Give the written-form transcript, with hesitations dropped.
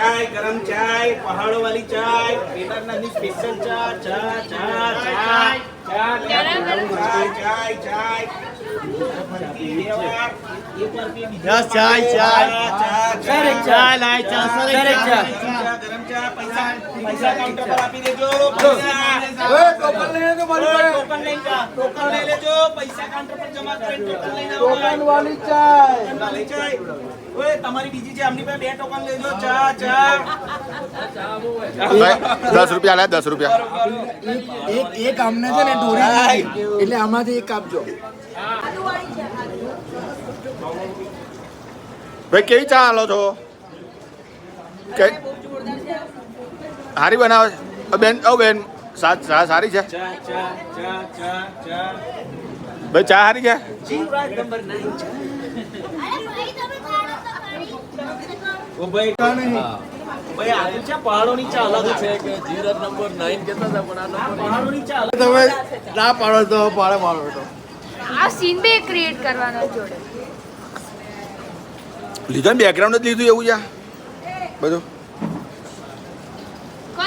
चाय गरम चाय पहाड़ों वाली चाय केदारनाथ की स्पेशल चाय चाय चाय चाय चाय चाय चाय चाय यस चाय चाय सर एक चाय लाए चाय सर एक चाय गरम चाय पैसा पैसा काउंटर पर आप ही दे दो टोकन लेने तो बोलो टोकन ले ले जो पैसा काउंटर पर जमा करें टोकन लेना टोकन वाली चाय वाली चाय ओए તમારી બીજી છે આમની પાસે બે ટોકન લેજો ચા ચા 10 રૂપિયા લે 10 રૂપિયા એક આમને છે ને ઢોરી એટલે આમાંથી એક આપજો ભાઈ કેવી ચા હાલો છો કે હારી બનાવે છે બેન બેન સારી છે ચા ચા ચા ચા ચા ભાઈ ચા હારી છે જીવરાજ નંબર 9 ચા ઓ ભાઈ ભાઈ આ છે પહાડોની ચા અલગ છે કે જીવરાજ નંબર 9 કહેતા હતા પણ આ નંબર પહાડોની ચા અલગ તમે ના પાડો તો પાડો તો આ સીન બે ક્રિએટ કરવાનો જોડે લીધો ને બેકગ્રાઉન્ડ જ લીધું એવું છે બધું